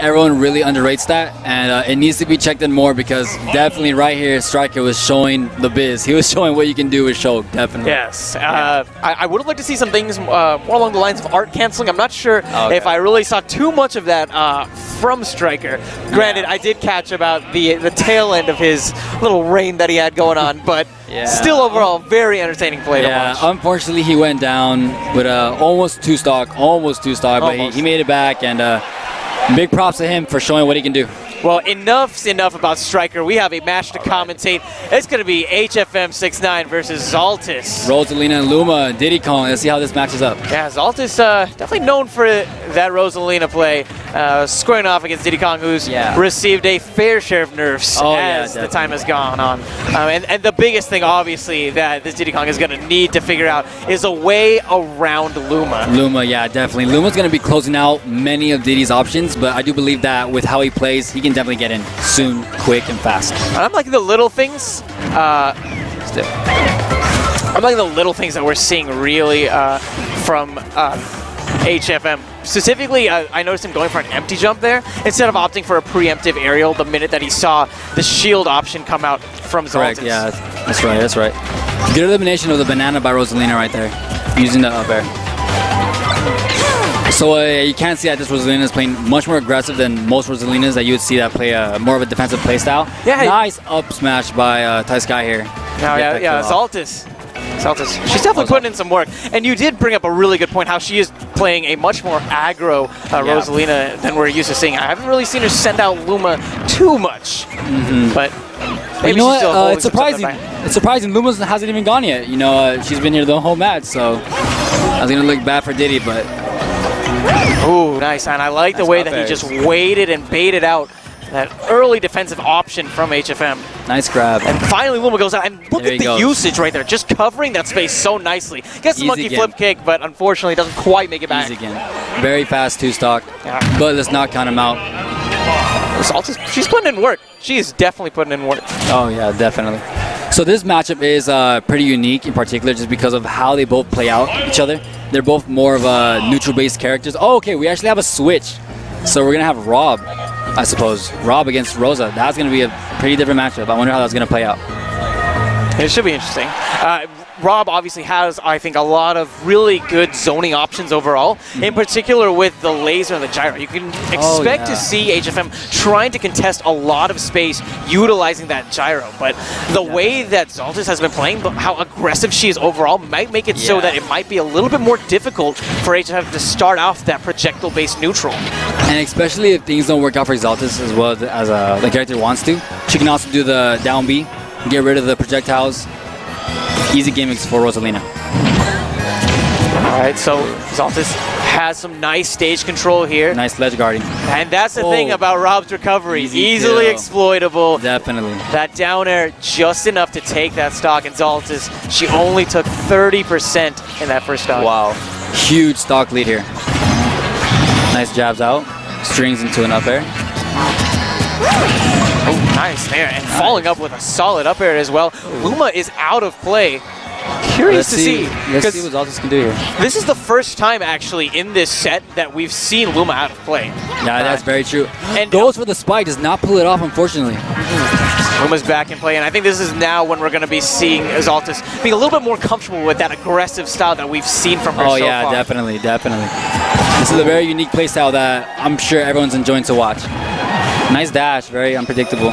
everyone really underrates that, and it needs to be checked in more because definitely right here, Striker was showing the biz. He was showing what you can do with Shulk, definitely. Yes. I would have liked to see some things more along the lines of art canceling. I'm not sure if I really saw too much of that from Striker. Granted, I did catch about the tail end of his little reign that he had going on, but still overall, very entertaining play to watch. Unfortunately, he went down with almost two stock, but he made it back, and big props to him for showing what he can do. Well, enough's enough about Striker. We have a match to commentate. It's going to be HFM69 versus XALTIS. RosaLuma and Luma, Diddy Kong. Let's see how this matches up. Yeah, XALTIS definitely known for that RosaLuma play, squaring off against Diddy Kong, who's received a fair share of nerfs as the time has gone on. And the biggest thing, obviously, that this Diddy Kong is going to need to figure out is a way around Luma. Luma, yeah, definitely. Luma's going to be closing out many of Diddy's options, but I do believe that with how he plays, he can definitely get in soon, quick, and fast. I'm liking the little things. I'm liking the little things that we're seeing really from HFM. Specifically, I noticed him going for an empty jump there instead of opting for a preemptive aerial the minute that he saw the shield option come out from XALTIS. Correct, yeah, that's right. Good elimination of the banana by RosaLuma right there, using the up air. So you can see that this RosaLuma is playing much more aggressive than most RosaLumas that you would see that play more of a defensive play style. Yeah, nice up smash by Ty Sky here. XALTIS. She's definitely putting in some work. And you did bring up a really good point, how she is playing a much more aggro RosaLuma than we're used to seeing. I haven't really seen her send out Luma too much. But maybe she's still it's surprising. It's surprising Luma hasn't even gone yet. You know, she's been here the whole match, so I was going to look bad for Diddy, but... Ooh, nice. And I like the way that he just waited and baited out that early defensive option from HFM. Nice grab. And finally Luma goes out, and look at the usage right there, just covering that space so nicely. Gets the monkey flip kick, but unfortunately doesn't quite make it back. Easy again. Very fast two-stock, but let's not count him out. She's putting in work. She is definitely putting in work. Oh, yeah, definitely. So this matchup is pretty unique in particular just because of how they both play out each other. They're both more of neutral-based characters. Oh, okay, we actually have a switch. So we're going to have Rob, I suppose. Rob against Rosa. That's going to be a pretty different matchup. I wonder how that's going to play out. It should be interesting. Rob obviously has, I think, a lot of really good zoning options overall, in particular with the laser and the gyro. You can expect to see HFM trying to contest a lot of space utilizing that gyro, but the way that XALTIS has been playing, how aggressive she is overall, might make it so that it might be a little bit more difficult for HFM to start off that projectile-based neutral. And especially if things don't work out for XALTIS as well as the character wants to, she can also do the down B, get rid of the projectiles. Easy gimmicks for RosaLuma. All right, so XALTIS has some nice stage control here. Nice ledge guarding. And that's the thing about Rob's recovery. Easily exploitable. Definitely. That down air just enough to take that stock. And XALTIS, she only took 30% in that first stock. Wow. Huge stock lead here. Nice jabs out. Strings into an up air. Oh, nice there. And following up with a solid up air as well. Luma is out of play. Curious to see. Let's see what XALTIS can do here. This is the first time, actually, in this set that we've seen Luma out of play. Yeah, that's very true. And goes for the spike, does not pull it off, unfortunately. Luma's back in play, and I think this is now when we're going to be seeing XALTIS being a little bit more comfortable with that aggressive style that we've seen from her so far. Oh, yeah, definitely. This is a very unique play style that I'm sure everyone's enjoying to watch. Nice dash, very unpredictable.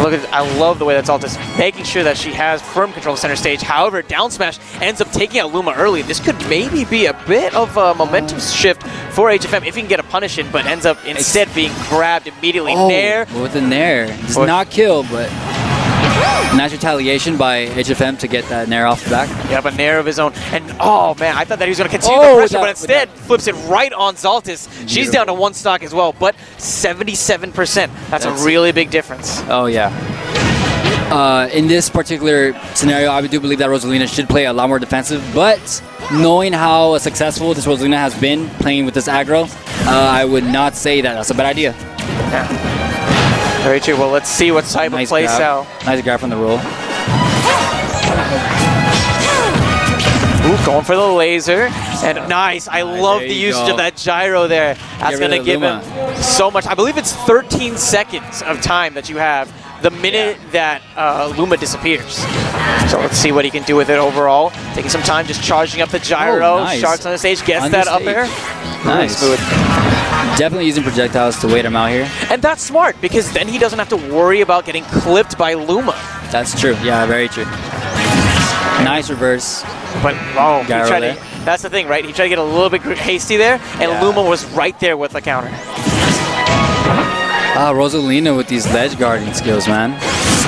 Look at, I love the way that XALTIS making sure that she has firm control of center stage. However, down smash ends up taking out Luma early. This could maybe be a bit of a momentum shift for HFM if he can get a punish in, but ends up instead being grabbed immediately. Nair. With the Nair. Does not kill, but nice retaliation by HFM to get that Nair off the back. Yeah, but Nair of his own. And oh man, I thought that he was going to continue the pressure, but instead flips it right on XALTIS. She's down to one stock as well, but 77%. That's a really big difference. Oh yeah. In this particular scenario, I do believe that RosaLuma should play a lot more defensive, but knowing how successful this RosaLuma has been playing with this aggro, I would not say that that's a bad idea. Yeah. Very true. Well, let's see what type of play style. Nice grab from the roll. Ooh, going for the laser. And nice. I love there the you usage go. of that gyro there. That's Get going rid to of give Luma. him so much. I believe it's 13 seconds of time that you have the minute that Luma disappears. So let's see what he can do with it overall. Taking some time, just charging up the gyro. Oh, nice. Sharks on the stage, gets On that the up stage. air. Nice. Smooth. Definitely using projectiles to wait him out here. And that's smart, because then he doesn't have to worry about getting clipped by Luma. That's true. Yeah, very true. Nice reverse. But, oh, he Gyro tried there. to, that's the thing, right? He tried to get a little bit hasty there, and Yeah. Luma was right there with the counter. RosaLuma with these ledge guarding skills, man.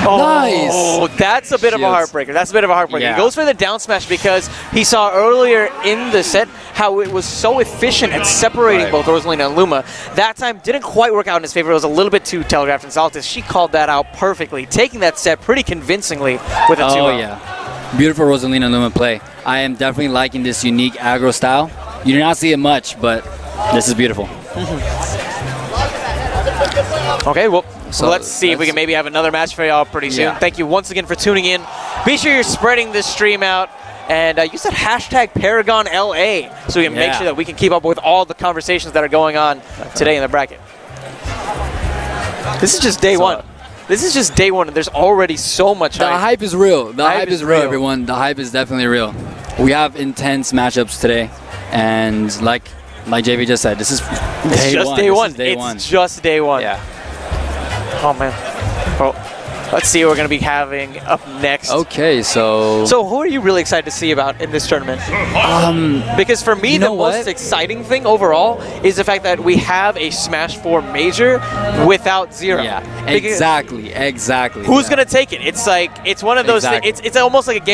Oh, Nice. that's a bit of a Shields. heartbreaker. That's a bit of a heartbreaker. Yeah. He goes for the down smash because he saw earlier in the set how it was so efficient at separating Right. both RosaLuma and Luma. That time didn't quite work out in his favor. It was a little bit too telegraphed, and XALTIS, she called that out perfectly, taking that set pretty convincingly with a 2-0. Oh, yeah. Beautiful RosaLuma Luma play. I am definitely liking this unique aggro style. You do not see it much, but this is beautiful. Okay, well, So let's see if we can maybe have another match for y'all pretty soon. Yeah. Thank you once again for tuning in. Be sure you're spreading this stream out. And use that hashtag Paragon LA so we can make Yeah. sure that we can keep up with all the conversations that are going on today in the bracket. This is just day one. This is just day one, and there's already so much The hype. hype is real. The hype is real, real. everyone. The hype is definitely real. We have intense matchups today, and like JV just said, this is It's day just one. day This one. is day It's one. just day one. Yeah. Oh, man. Well, let's see what we're going to be having up next. Okay, so So who are you really excited to see about in this tournament? Because for me, you the know most what? exciting thing overall is the fact that we have a Smash 4 major without Zero. yeah, Because exactly. Who's yeah. going to take it? It's like, it's one of those Exactly. things. It's almost like a game